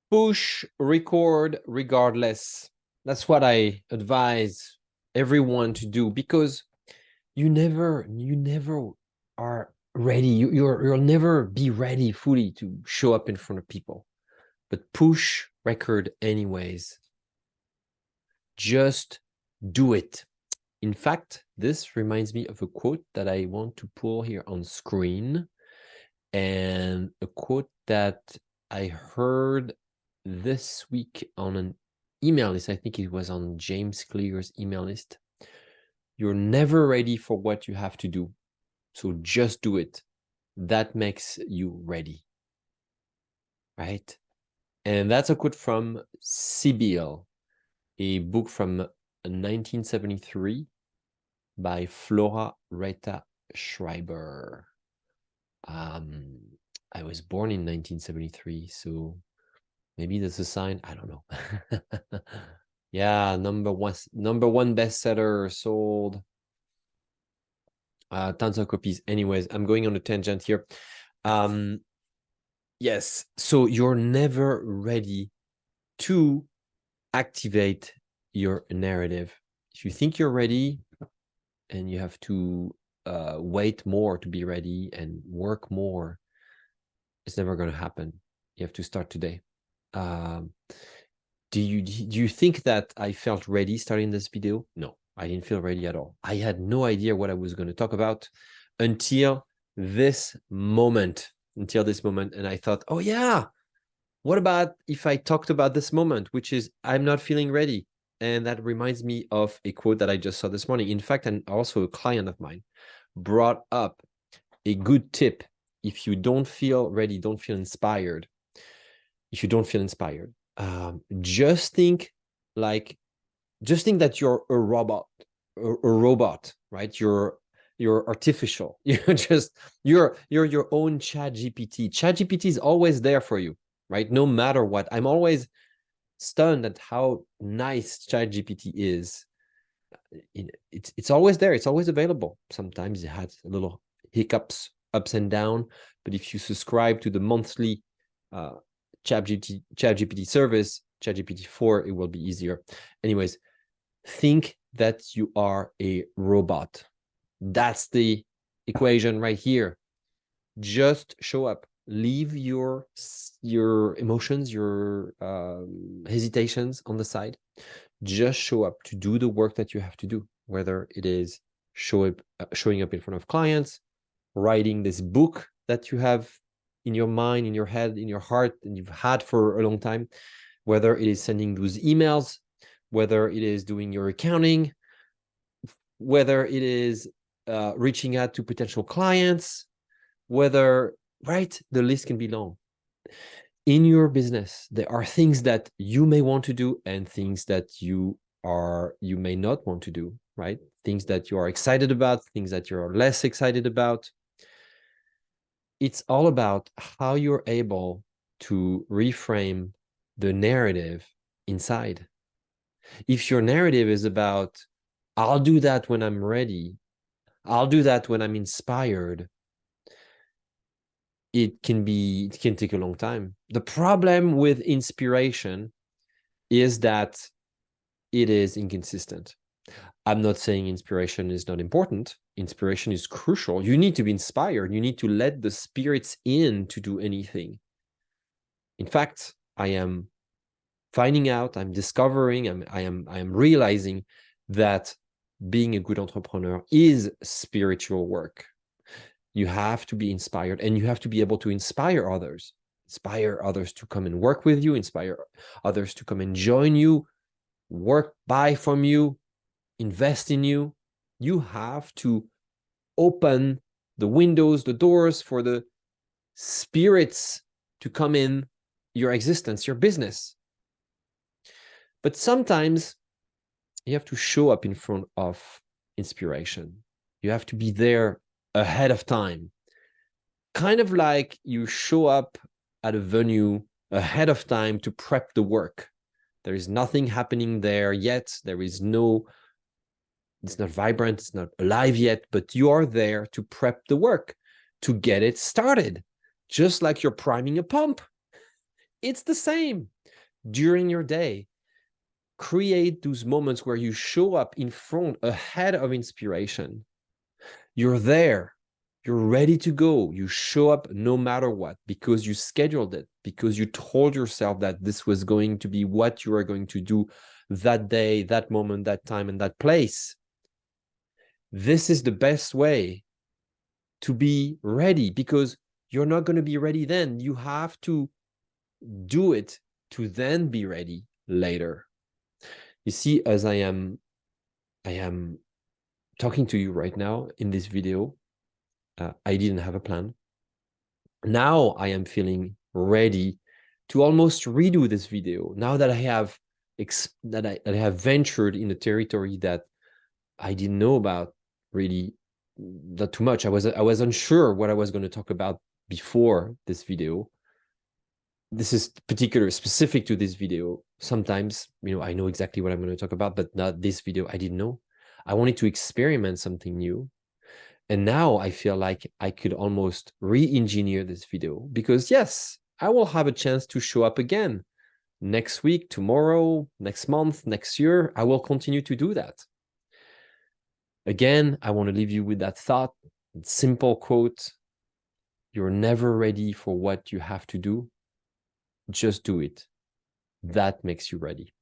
Push record regardless. That's what I advise everyone to do, because you never are ready. You'll never be ready fully to show up in front of people. But push record anyways. Just do it. In fact, this reminds me of a quote that I want to pull here on screen, and a quote that I heard this week on an email list. I think it was on James Clear's email list. You're never ready for what you have to do, so just do it. That makes you ready, right? And that's a quote from Sibyl, a book from 1973 by Flora Reta Schreiber. I was born in 1973, so maybe that's a sign. I don't know. Yeah, number one bestseller, sold tons of copies. Anyways, I'm going on a tangent here. Yes, so you're never ready to activate your narrative. If you think you're ready and you have to wait more to be ready and work more, it's never going to happen. You have to start today. Do you think that I felt ready starting this video? No, I didn't feel ready at all. I had no idea what I was going to talk about until this moment. And I thought, oh yeah, what about if I talked about this moment, which is I'm not feeling ready? And that reminds me of a quote that I just saw this morning. In fact, and also a client of mine brought up a good tip. If you don't feel ready, don't feel inspired. If you don't feel inspired, just think that you're a robot, right? You're artificial. You're your own ChatGPT. ChatGPT is always there for you, right? No matter what. I'm always stunned at how nice ChatGPT is. It's always there. It's always available. Sometimes it has a little hiccups, ups and down, but if you subscribe to the monthly ChatGPT service, ChatGPT 4, it will be easier. Anyways, think that you are a robot. That's the equation right here. Just show up. Leave your emotions, your hesitations on the side. Just show up to do the work that you have to do, whether it is showing up in front of clients, writing this book that you have in your mind, in your head, in your heart, and you've had for a long time, whether it is sending those emails, whether it is doing your accounting, whether it is reaching out to potential clients, whether, right, the list can be long. In your business, there are things that you may want to do and things that you may not want to do, right? Things that you are excited about, things that you're less excited about. It's all about how you're able to reframe the narrative inside. If your narrative is about, I'll do that when I'm ready, I'll do that when I'm inspired, it can take a long time. The problem with inspiration is that it is inconsistent. I'm not saying inspiration is not important. Inspiration is crucial. You need to be inspired. You need to let the spirits in to do anything. In fact, I am finding out, I'm discovering, I am realizing that being a good entrepreneur is spiritual work. You have to be inspired, and you have to be able to inspire others to come and work with you, inspire others to come and join you, buy from you, invest in you. You have to open the windows, the doors for the spirits to come in your existence, your business. But sometimes you have to show up in front of inspiration. You have to be there ahead of time. Kind of like you show up at a venue ahead of time to prep the work. There is nothing happening there yet. It's not vibrant, it's not alive yet, but you are there to prep the work, to get it started. Just like you're priming a pump. It's the same. during your day. Create those moments where you show up in front, ahead of inspiration. You're there. You're ready to go. You show up no matter what because you scheduled it, because you told yourself that this was going to be what you are going to do that day, that moment, that time, and that place. This is the best way to be ready because you're not going to be ready then. You have to do it to then be ready later. You see, as I am talking to you right now in this video, I didn't have a plan. Now I am feeling ready to almost redo this video. Now that I have ventured in a territory that I didn't know about really not too much. I was unsure what I was going to talk about before this video. This is particular specific to this video. Sometimes, I know exactly what I'm going to talk about, but not this video. I didn't know. I wanted to experiment something new. And now I feel like I could almost re-engineer this video because yes, I will have a chance to show up again next week, tomorrow, next month, next year. I will continue to do that. Again, I want to leave you with that thought, simple quote. You're never ready for what you have to do. Just do it. That makes you ready.